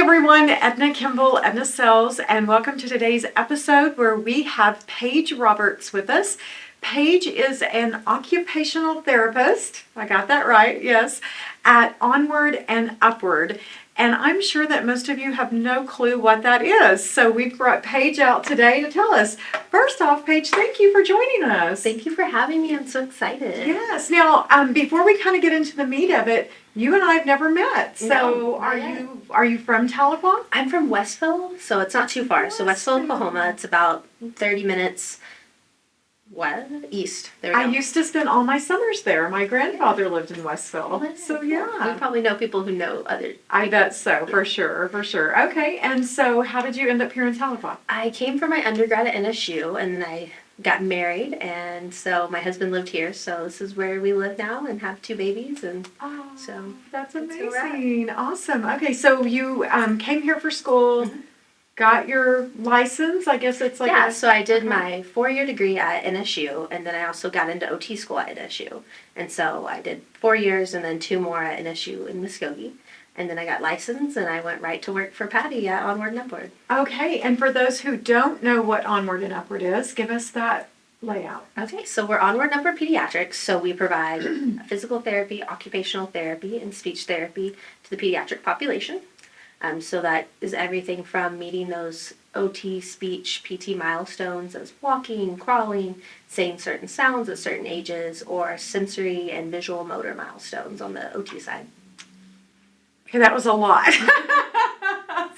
everyone, Edna Kimball, Edna Sells, and welcome to today's episode where we have Paige Roberts with us. Paige is an occupational therapist, I got that right, yes, at Onward and Upward. And I'm sure that most of you have no clue what that is. So we've brought Paige out today to tell us. First off, Paige, thank you for joining us. Thank you for having me. I'm so excited. Yes. Now, before we kind of get into the meat of it, you and I have never met. So No, are you from Tahlequah? I'm from Westville, so it's not too far. So Westville, Oklahoma, it's about 30 minutes east. There we go. I used to spend all my summers there. My grandfather lived in Westville. Oh, So You yeah. probably know people who know other. I bet so, for sure, for sure. Okay, and so how did you end up here in Tahlequah? I came for my undergrad at NSU, and then I got married, and so my husband lived here. So this is where we live now and have 2 babies, and Oh, so that's where we're at. amazing. Awesome. Okay, so you came here for school, got your license. I guess it's like yeah, a- so I did okay. my 4-year degree at NSU, and then I also got into OT school at NSU. And so I did 4 years and then 2 more at NSU in Muskogee. And then I got licensed, and I went right to work for Patty at Onward and Upward. Okay, and for those who don't know what Onward and Upward is, give us that layout. Okay, so we're Onward and Upward Pediatrics, so we provide physical therapy, occupational therapy, and speech therapy to the pediatric population. So that is everything from meeting those OT, speech, PT milestones as walking, crawling, saying certain sounds at certain ages, or sensory and visual motor milestones on the OT side. Okay, that was a lot.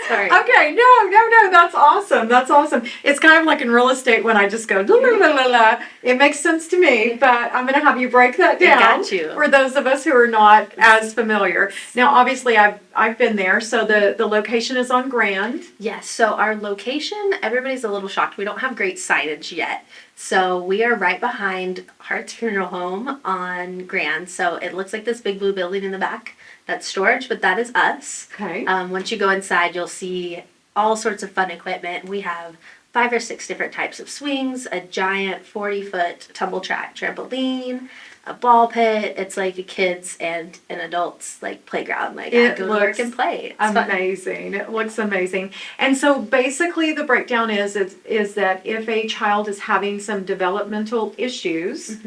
Sorry. Okay, no, that's awesome. That's awesome. It's kind of like in real estate when I just go, la, la, la, la. It makes sense to me, but I'm going to have you break that down got you. for those of us who are not as familiar. Now, obviously, I've been there, so the location is on Grand. Yes, so our location, everybody's a little shocked. We don't have great signage yet. So we are right behind Hart's Funeral Home on Grand. So it looks like this big blue building in the back. That's storage, but that is us. Okay. Once you go inside, you'll see all sorts of fun equipment. We have 5 or 6 different types of swings, a giant 40-foot tumble track trampoline, a ball pit. It's like a kids and an adults like playground. Like It go to looks work and play. It's fun. amazing. It looks amazing. And so basically the breakdown is that if a child is having some developmental issues,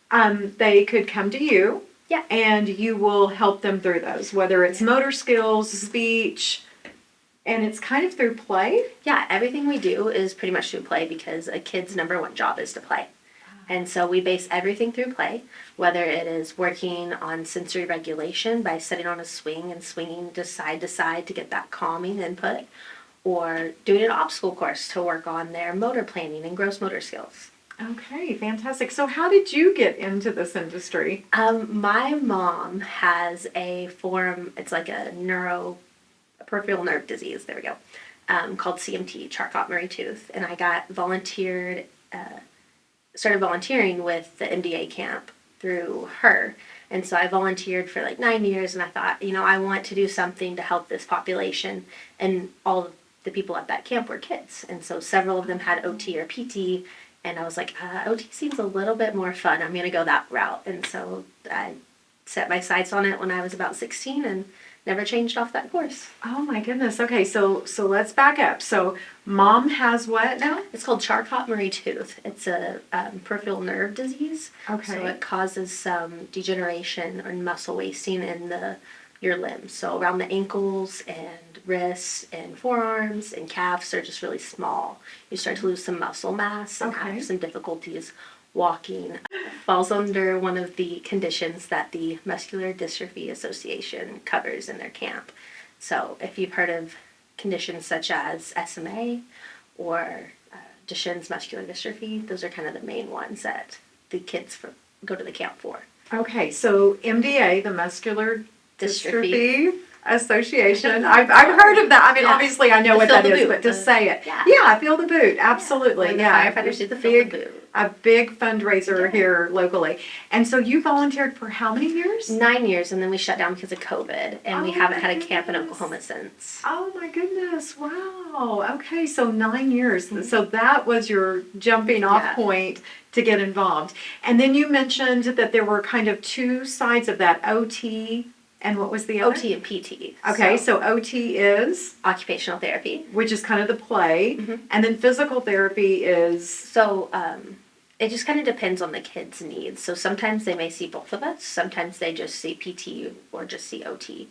they could come to you. Yeah. And you will help them through those, whether it's motor skills, speech, and it's kind of through play. Yeah, everything we do is pretty much through play because a kid's number 1 job is to play. And so we base everything through play, whether it is working on sensory regulation by sitting on a swing and swinging to side to get that calming input, or doing an obstacle course to work on their motor planning and gross motor skills. Okay, fantastic. So how did you get into this industry? My mom has a form, it's like a peripheral nerve disease, there we go, called CMT, Charcot-Marie Tooth, and I got started volunteering with the MDA camp through her. And so I volunteered for like 9 years, and I thought, I want to do something to help this population. And all of the people at that camp were kids. And so several of them had OT or PT, and I was like, OT seems a little bit more fun. I'm going to go that route. And so I set my sights on it when I was about 16 and never changed off that course. Oh my goodness. Okay, so let's back up. So mom has what now? It's called Charcot-Marie Tooth. It's a peripheral nerve disease. Okay. So it causes some degeneration and muscle wasting in your limbs. So around the ankles and wrists and forearms and calves are just really small. You start to lose some muscle mass and Okay. have some difficulties walking. It falls under one of the conditions that the Muscular Dystrophy Association covers in their camp. So if you've heard of conditions such as SMA or Duchenne's muscular dystrophy, those are kind of the main ones that the kids go to the camp for. Okay, so MDA, the Muscular Dystrophy. Association. I've heard of that. I mean, Yeah. obviously I know The what feel that the is, boot. but to say it. Yeah. Feel the boot. Absolutely. When Yeah. the firefighters do the feel the boot. A big fundraiser here locally. And so you volunteered for how many years? 9 years, and then we shut down because of COVID, and we Oh haven't my had a camp in goodness. Oklahoma since. Oh my goodness. Wow. Okay, so 9 years. So that was your jumping off Yeah. point to get involved. And then you mentioned that there were kind of 2 sides of that, OT And what was the other? OT and PT. Okay, so OT is? Occupational therapy. Which is kind of the play. And then physical therapy is? So it just kind of depends on the kid's needs. So sometimes they may see both of us. Sometimes they just see PT or just see OT.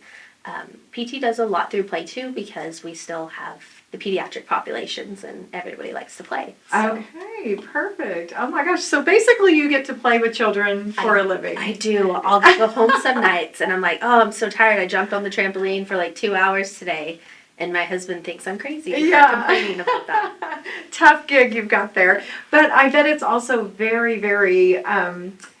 PT does a lot through play too because we still have the pediatric populations and everybody likes to play. So. Okay, perfect. Oh my gosh, so basically you get to play with children for a living. I do. I'll go home some nights and I'm like, oh, I'm so tired. I jumped on the trampoline for like 2 hours today. And my husband thinks I'm crazy for complaining about that. Tough gig you've got there. But I bet it's also very, very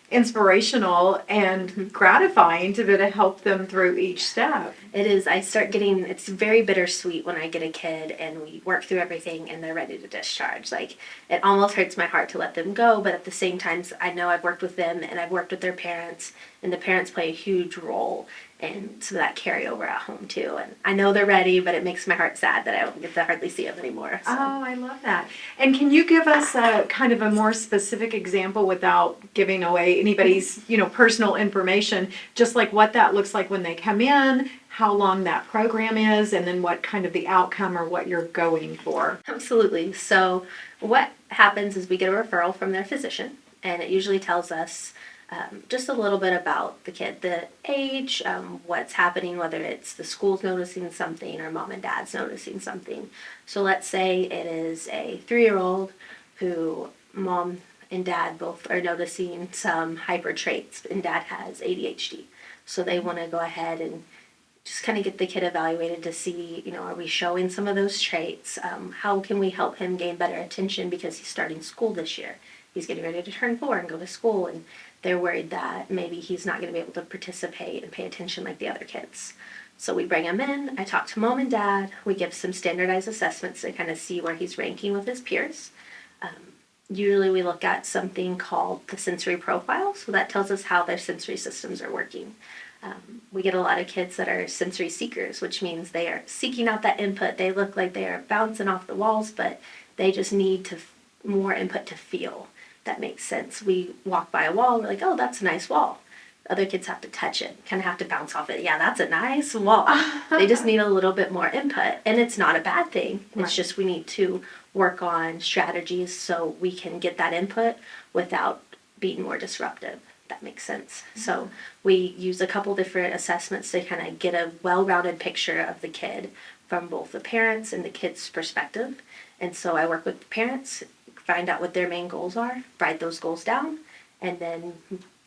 inspirational and gratifying to be able to help them through each step. It is. It's very bittersweet when I get a kid and we work through everything and they're ready to discharge. Like, it almost hurts my heart to let them go, but at the same time, I know I've worked with them and I've worked with their parents, and the parents play a huge role. And so that carryover at home too. And I know they're ready, but it makes my heart sad that I don't get to hardly see them anymore. So. Oh, I love that. And can you give us a kind of a more specific example without giving away anybody's, personal information, just like what that looks like when they come in, how long that program is, and then what kind of the outcome or what you're going for? Absolutely. So what happens is we get a referral from their physician, and it usually tells us just a little bit about the kid, the age, what's happening, whether it's the school's noticing something or mom and dad's noticing something. So let's say it is a 3-year-old who mom and dad both are noticing some hyper traits, and dad has ADHD. So they want to go ahead and just kind of get the kid evaluated to see, are we showing some of those traits? How can we help him gain better attention because he's starting school this year? He's getting ready to turn 4 and go to school, and they're worried that maybe he's not going to be able to participate and pay attention like the other kids. So we bring him in, I talk to mom and dad, we give some standardized assessments to kind of see where he's ranking with his peers. Usually we look at something called the sensory profile, so that tells us how their sensory systems are working. We get a lot of kids that are sensory seekers, which means they are seeking out that input. They look like they are bouncing off the walls, but they just need more input to feel. That makes sense. We walk by a wall, we're like, oh, that's a nice wall. Other kids have to touch it, kind of have to bounce off it. Yeah, that's a nice wall. They just need a little bit more input, and it's not a bad thing. It's just we need to work on strategies so we can get that input without being more disruptive. That makes sense. So we use a couple different assessments to kind of get a well-rounded picture of the kid from both the parents and the kid's perspective. And so I work with the parents, find out what their main goals are, write those goals down, and then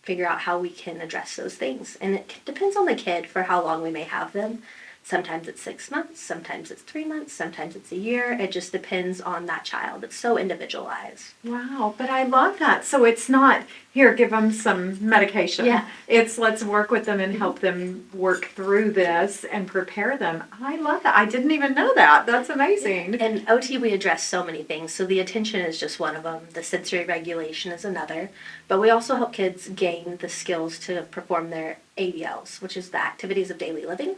figure out how we can address those things. And it depends on the kid for how long we may have them. Sometimes it's 6 months, sometimes it's 3 months, sometimes it's a year. It just depends on that child. It's so individualized. Wow, but I love that. So it's not, here, give them some medication. Yeah. It's let's work with them and help them work through this and prepare them. I love that. I didn't even know that. That's amazing. In OT, we address so many things. So the attention is just one of them. The sensory regulation is another. But we also help kids gain the skills to perform their ADLs, which is the activities of daily living.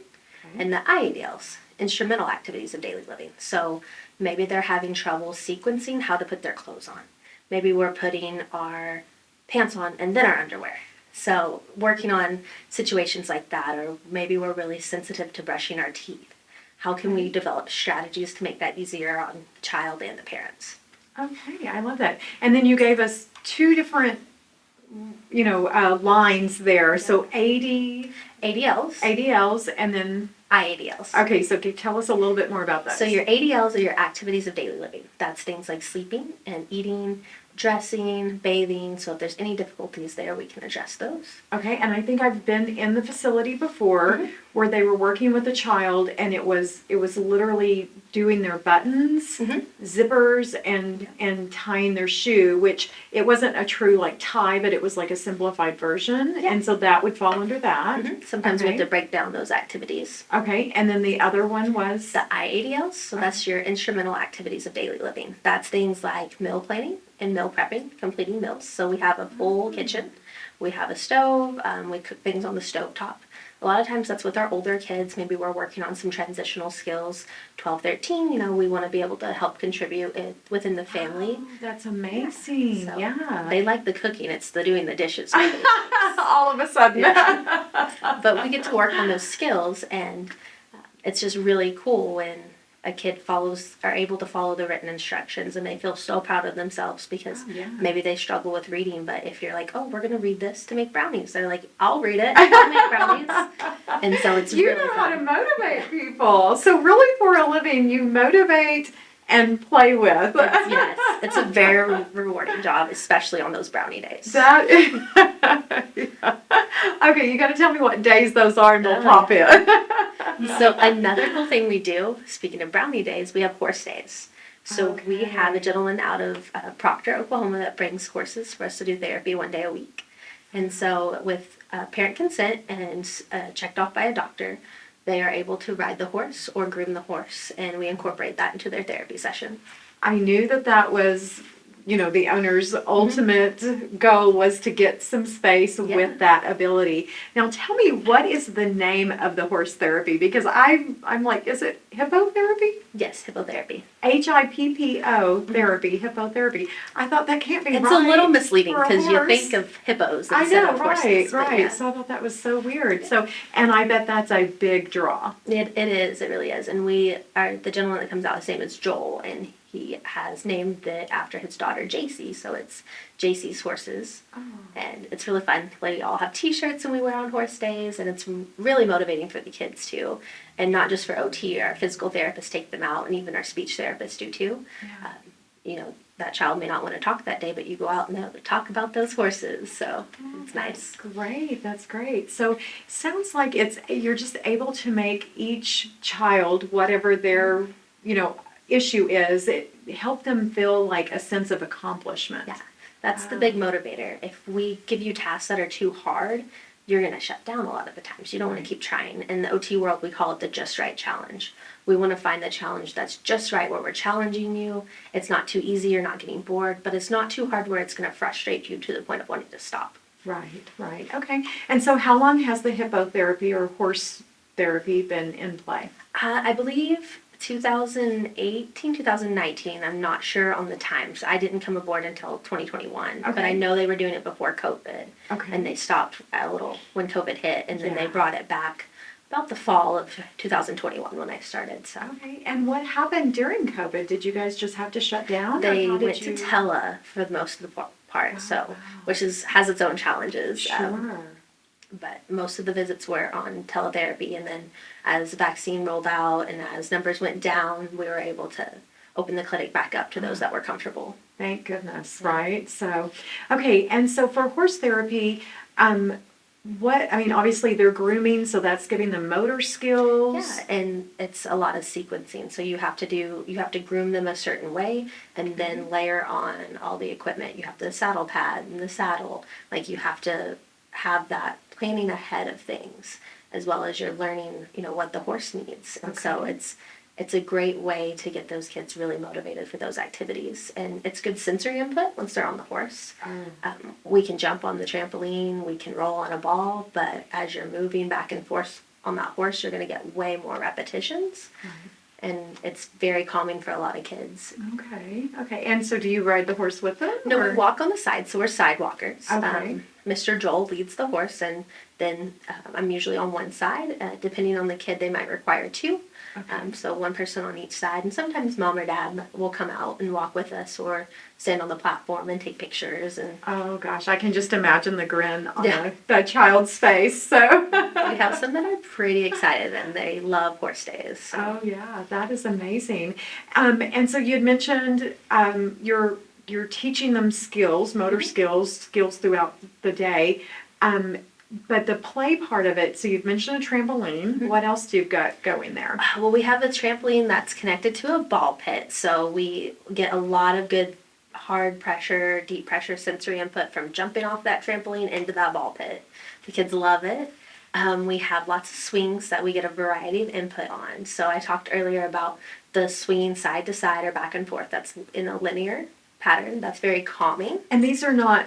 And the IADLs, instrumental activities of daily living. So maybe they're having trouble sequencing how to put their clothes on. Maybe we're putting our pants on and then our underwear. So working on situations like that, or maybe we're really sensitive to brushing our teeth. How can we develop strategies to make that easier on the child and the parents? Okay, I love that. And then you gave us 2 different, lines there. So ADLs, and then IADLs. Okay, so tell us a little bit more about that. So your ADLs are your activities of daily living. That's things like sleeping and eating, dressing, bathing. So if there's any difficulties there, we can address those. Okay, and I think I've been in the facility before where they were working with a child, and it was literally doing their buttons, zippers, and tying their shoe, which it wasn't a true like tie, but it was like a simplified version, and so that would fall under that. Sometimes we have to break down those activities. Okay, and then the other one was? The IADLs, so that's your instrumental activities of daily living. That's things like meal planning and meal prepping, completing meals. So we have a full kitchen, we have a stove, we cook things on the stove top. A lot of times that's with our older kids. Maybe we're working on some transitional skills. 12, 13, we want to be able to help contribute it within the family. Oh, that's amazing. So They like the cooking. It's the doing the dishes. All of a sudden. but we get to work on those skills, and it's just really cool when a kid are able to follow the written instructions, and they feel so proud of themselves because maybe they struggle with reading, but if you're like, oh, we're going to read this to make brownies, they're like, I'll read it, I'll make brownies. And so it's you really know fun. how to motivate people. So really for a living, you motivate and play with. Yes, it's a very rewarding job, especially on those brownie days. That is, Okay, you got to tell me what days those are, and we'll pop in. So another cool thing we do, speaking of brownie days, we have horse days. So we have a gentleman out of Proctor, Oklahoma, that brings horses for us to do therapy 1 day a week. And so with parent consent and checked off by a doctor, they are able to ride the horse or groom the horse, and we incorporate that into their therapy session. I knew that was, the owner's ultimate goal was to get some space with that ability. Now tell me, what is the name of the horse therapy? Because I'm like, is it hippotherapy? Yes, hippotherapy. HIPPO therapy, hippotherapy. I thought that can't be It's right. a little misleading for a because you horse. think of hippos I instead know, of horses. right. Yeah. So I thought that was so weird. So, and I bet that's a big draw. It is, it really is. And the gentleman that comes out, his name is Joel, and he has named it after his daughter JC, so it's JC's Horses. Oh. And it's really fun. We all have t-shirts and we wear on horse days, and it's really motivating for the kids too. And not just for OT, our physical therapists take them out, and even our speech therapists do too. Yeah. That child may not want to talk that day, but you go out and talk about those horses, so it's nice. That's great. So sounds like you're just able to make each child, whatever their, issue is, help them feel like a sense of accomplishment. Yeah, that's the big motivator. If we give you tasks that are too hard, you're going to shut down a lot of the times. You don't want to keep trying. In the OT world, we call it the just right challenge. We want to find the challenge that's just right, where we're challenging you. It's not too easy, you're not getting bored, but it's not too hard where it's going to frustrate you to the point of wanting to stop. Right. Okay. And so how long has the hippotherapy or horse therapy been in play? I believe 2018, 2019. I'm not sure on the times. I didn't come aboard until 2021, but I know they were doing it before COVID. Okay. And they stopped a little when COVID hit, and then they brought it back about the fall of 2021 when I started. So. Okay. And what happened during COVID? Did you guys just have to shut down? They went to tele for most of the part, which has its own challenges. Sure. But most of the visits were on teletherapy, and then as the vaccine rolled out and as numbers went down, we were able to open the clinic back up to those that were comfortable. Thank goodness, right? So, okay, and so for horse therapy, obviously they're grooming, so that's giving them motor skills. Yeah, and it's a lot of sequencing. So you have to groom them a certain way, and then layer on all the equipment. You have the saddle pad and the saddle. Like, you have to have that planning ahead of things, as well as you're learning, what the horse needs. And so it's a great way to get those kids really motivated for those activities. And it's good sensory input once they're on the horse. We can jump on the trampoline, we can roll on a ball, but as you're moving back and forth on that horse, you're going to get way more repetitions. And it's very calming for a lot of kids. Okay. And so do you ride the horse with them? No, we walk on the side, so we're side walkers. Okay. Mr. Joel leads the horse, and then I'm usually on one side. Depending on the kid, they might require two. Okay. So one person on each side, and sometimes mom or dad will come out and walk with us or stand on the platform and take pictures. And oh gosh, I can just imagine the grin on that child's face. So we have some that are pretty excited, and they love horse days. So. Oh yeah, that is amazing. And so you had mentioned you're teaching them skills, motor skills throughout the day. But the play part of it, so you've mentioned a trampoline. What else do you got going there? Well, we have a trampoline that's connected to a ball pit, so we get a lot of good hard pressure, deep pressure sensory input from jumping off that trampoline into that ball pit. The kids love it. We have lots of swings that we get a variety of input on. So I talked earlier about the swinging side to side or back and forth. That's in a linear pattern. That's very calming. And these are not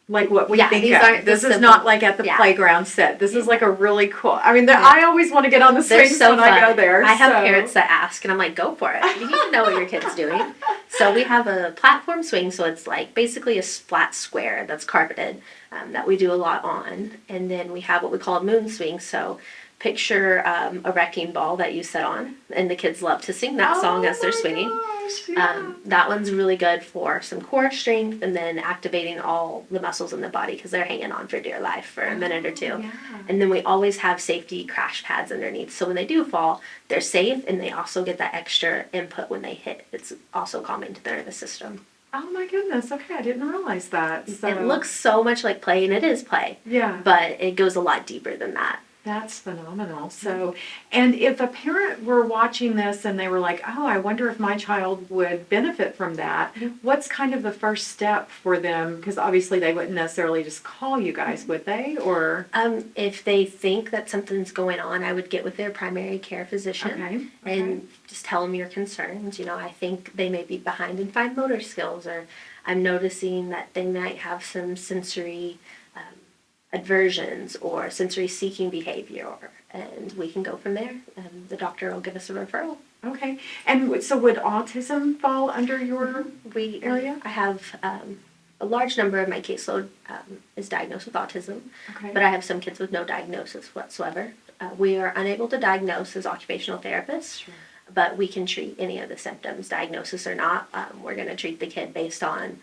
like what we Yeah, think these of. aren't the This is simple- not like at the yeah. playground set. This is like a really cool. I mean, Yeah. I always want to get on the They're swings so when fun. I go there. I have so. parents that ask, and I'm like, go for it. You need to know what your kid's doing. So we have a platform swing, so it's like basically a flat square that's carpeted that we do a lot on. And then we have what we call a moon swing. So picture a wrecking ball that you sit on, and the kids love to sing that song as they're swinging. Gosh, yeah. That one's really good for some core strength and then activating all the muscles in the body because they're hanging on for dear life for a minute or two. Yeah. And then we always have safety crash pads underneath. So when they do fall, they're safe and they also get that extra input when they hit. It's also calming to their nervous system. Oh my goodness. Okay, I didn't realize that. So. It looks so much like play, and it is play. Yeah. But it goes a lot deeper than that. That's phenomenal. So, and if a parent were watching this and they were like, oh, I wonder if my child would benefit from that, what's kind of the first step for them? Because obviously they wouldn't necessarily just call you guys, would they? Or If they think that something's going on, I would get with their primary care physician Okay. and just tell them your concerns. You know, I think they may be behind in fine motor skills, or I'm noticing that they might have some sensory aversions or sensory seeking behavior, and we can go from there. The doctor will give us a referral. Okay. And so would autism fall under your area? I have a large number of my caseload is diagnosed with autism, Okay. but I have some kids with no diagnosis whatsoever. We are unable to diagnose as occupational therapists, but we can treat any of the symptoms, diagnosis or not. We're going to treat the kid based on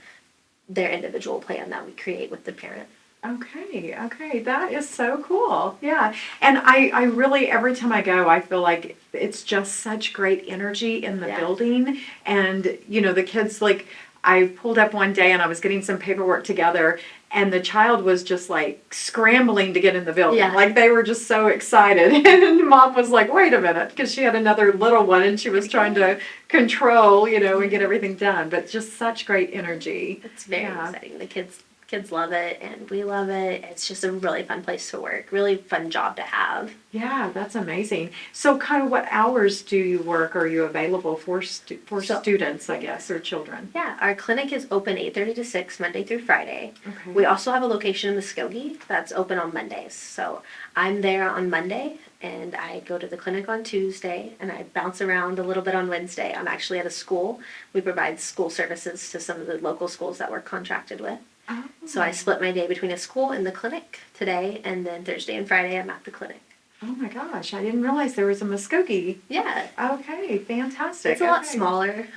their individual plan that we create with the parent. Okay, that is so cool. Yeah. And I really, every time I go, I feel like it's just such great energy in the Yeah. building. And, you know, the kids, like, I pulled up one day and I was getting some paperwork together, and the child was just like scrambling to get in the building. Yeah. Like they were just so excited. And mom was like, wait a minute, because she had another little one and she was trying to control, you know, and get everything done. But just such great energy. It's very Yeah. exciting. The kids love it, and we love it. It's just a really fun place to work, really fun job to have. Yeah, that's amazing. So kind of what hours do you work? Are you available for students, I guess, or children? Yeah, our clinic is open 8:30 to 6, Monday through Friday. Okay. We also have a location in Muskogee that's open on Mondays. So I'm there on Monday, and I go to the clinic on Tuesday, and I bounce around a little bit on Wednesday. I'm actually at a school. We provide school services to some of the local schools that we're contracted with. Oh. So I split my day between a school and the clinic today, and then Thursday and Friday I'm at the clinic. Oh my gosh, I didn't realize there was a Muskogee. Yeah, Okay, fantastic. it's a lot Okay. smaller.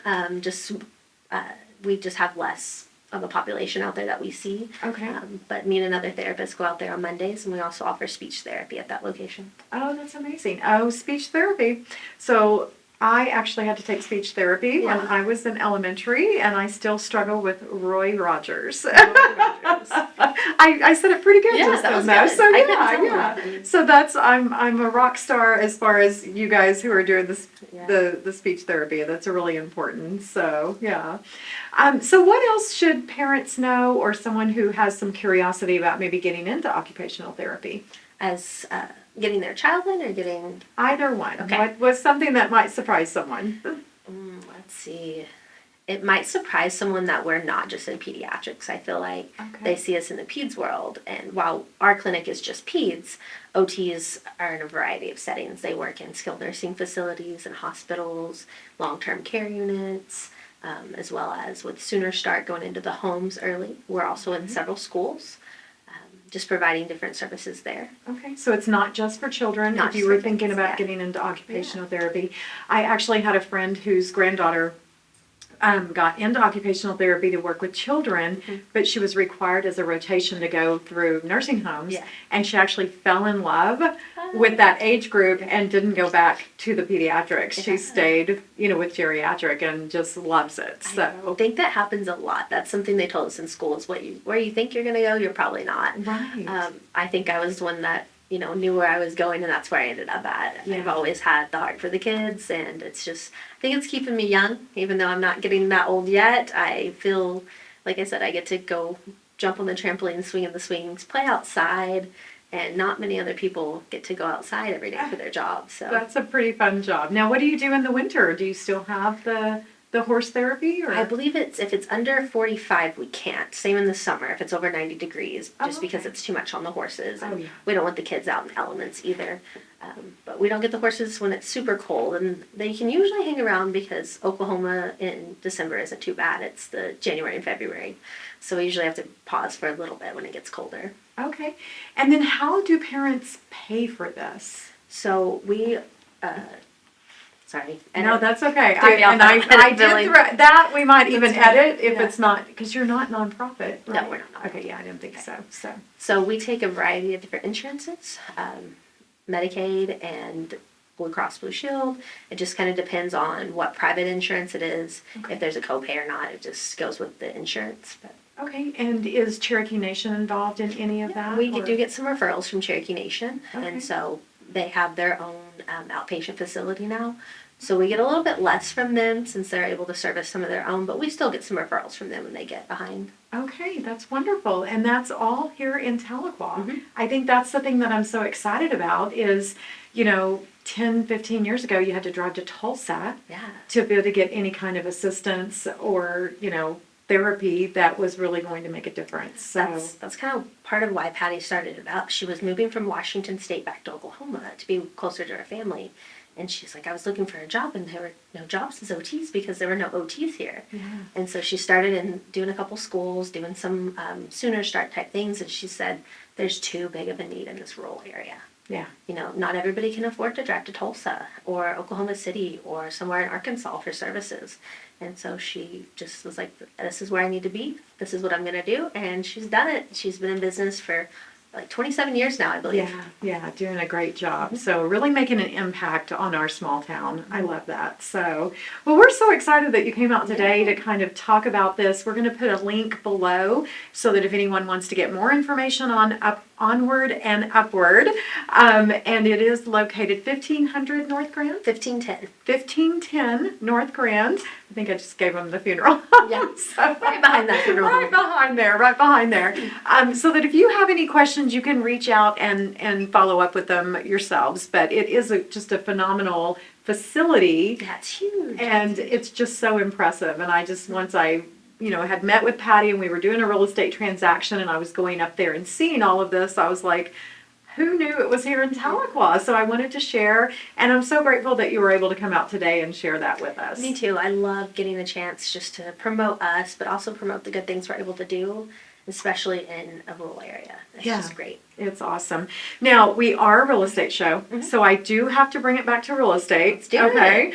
We just have less of a population out there that we see. Okay. But me and another therapist go out there on Mondays, and we also offer speech therapy at that location. Oh, that's amazing. Oh, speech therapy. So I actually had to take speech therapy when Yeah. I was in elementary, and I still struggle with Roy Rogers. I said it pretty good Yeah, just that then, was though. good. So I couldn't yeah. tell. So that's I'm a rock star as far as you guys who are doing this Yeah. the speech therapy. That's really important. So yeah. So what else should parents know, or someone who has some curiosity about maybe getting into occupational therapy? As getting their child in, or getting, Either one. Okay. What was something that might surprise someone? let's see, it might surprise someone that we're not just in pediatrics. I feel like Okay. they see us in the peds world, and while our clinic is just peds, OTs are in a variety of settings. They work in skilled nursing facilities and hospitals, long-term care units, as well as with Sooner Start going into the homes early. We're also in several schools, just providing different services there. Okay, so it's not just for children. Not If you just were for thinking kids, about yeah. getting into occupational therapy, I actually had a friend whose granddaughter got into occupational therapy to work with children, but she was required as a rotation to go through nursing homes, Yeah. and she actually fell in love with that age group and didn't go back to the pediatrics. She Yeah. stayed, with geriatric and just loves it. I So think that happens a lot. That's something they told us in school is where you think you're going to go, you're probably not. right. I think I was one that, knew where I was going, and that's where I ended up at. Yeah. I've always had the heart for the kids, and I think it's keeping me young, even though I'm not getting that old yet. I feel, like I said, I get to go jump on the trampoline, swing in the swings, play outside, and not many other people get to go outside every day for their job. So That's a pretty fun job. Now, what do you do in the winter? Do you still have the the horse therapy? Or I believe if it's under 45, we can't. Same in the summer if it's over 90 degrees, just because okay. it's too much on the horses. And Yeah. we don't want the kids out in the elements either. But we don't get the horses when it's super cold, and they can usually hang around because Oklahoma in December isn't too bad. It's the January and February, so we usually have to pause for a little bit when it gets colder. Okay. And then how do parents pay for this? So we, sorry. No, that's okay. Threw me off I that did billing. that. We might even That's right. edit if Yeah. it's not, because you're not nonprofit, right? No, we're not. Okay, yeah, I didn't think so. So we take a variety of different insurances, Medicaid and Blue Cross Blue Shield. It just kind of depends on what private insurance it is. Okay. If there's a copay or not, it just goes with the insurance. But Okay, and is Cherokee Nation involved in any of that? we or- do get some referrals from Cherokee Nation, Okay. and so they have their own outpatient facility now. So we get a little bit less from them since they're able to service some of their own, but we still get some referrals from them when they get behind. Okay, that's wonderful. And that's all here in Tahlequah. Mhm. I think that's the thing that I'm so excited about is, 10, 15 years ago, you had to drive to Tulsa Yeah. to be able to get any kind of assistance or, therapy that was really going to make a difference. So, That's kind of part of why Patty started it up. She was moving from Washington State back to Oklahoma to be closer to her family. And she's like, I was looking for a job and there were no jobs as OTs because there were no OTs here. yeah. And so she started in doing a couple schools, doing some sooner start type things. And she said, there's too big of a need in this rural area. Yeah. Not everybody can afford to drive to Tulsa or Oklahoma City or somewhere in Arkansas for services. And so she just was like, this is where I need to be. This is what I'm going to do. And she's done it. She's been in business for like 27 years now, I believe. Yeah, doing a great job. So really making an impact on our small town. I love that. So, well, we're so excited that you came out today to kind of talk about this. We're going to put a link below so that if anyone wants to get more information on Onward and Upward, and it is located 1500 North Grand? 1510. 1510 North Grand. I think I just gave them the funeral. Yeah, So- right behind that funeral Right home. behind there. So that if you have any questions, you can reach out and follow up with them yourselves. But it is just a phenomenal facility. That's huge. And it's just so impressive. And I just, once I, had met with Patty and we were doing a real estate transaction and I was going up there and seeing all of this, I was like, who knew it was here in Tahlequah? So I wanted to share, and I'm so grateful that you were able to come out today and share that with us. Me too. I love getting the chance just to promote us, but also promote the good things we're able to do, especially in a rural area. It's just great. It's awesome. Now, we are a real estate show, so I do have to bring it back to real estate. Let's do it. Okay.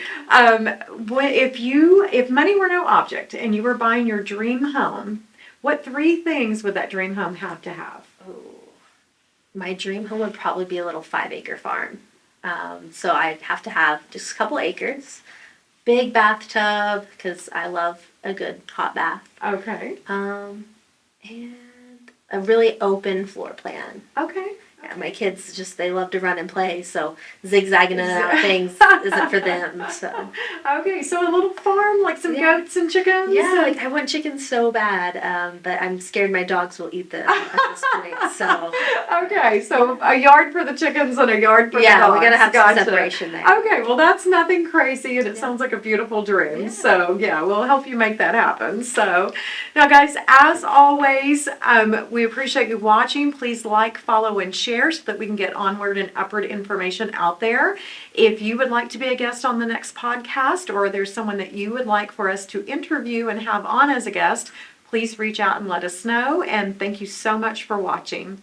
If money were no object and you were buying your dream home, what 3 things would that dream home have to have? Oh, my dream home would probably be a little 5-acre farm. So I'd have to have just a couple acres, big bathtub because I love a good hot bath, Okay. and a really open floor plan. Okay. Yeah, my kids they love to run and play, so zigzagging in and out of things isn't for them. So Okay, so a little farm, like some goats and chickens? yeah, like I want chickens so bad, but I'm scared my dogs will eat them at this point. So Okay, so a yard for the chickens and a yard for the dogs. yeah, we gotta have some Gotcha. separation there. Okay, well, that's nothing crazy, and it sounds like a beautiful dream. Yeah. So, yeah, we'll help you make that happen. So, now, guys, as always, we appreciate you watching. Please like, follow, and share so that we can get onward and upward information out there. If you would like to be a guest on the next podcast, or there's someone that you would like for us to interview and have on as a guest, please reach out and let us know. And thank you so much for watching.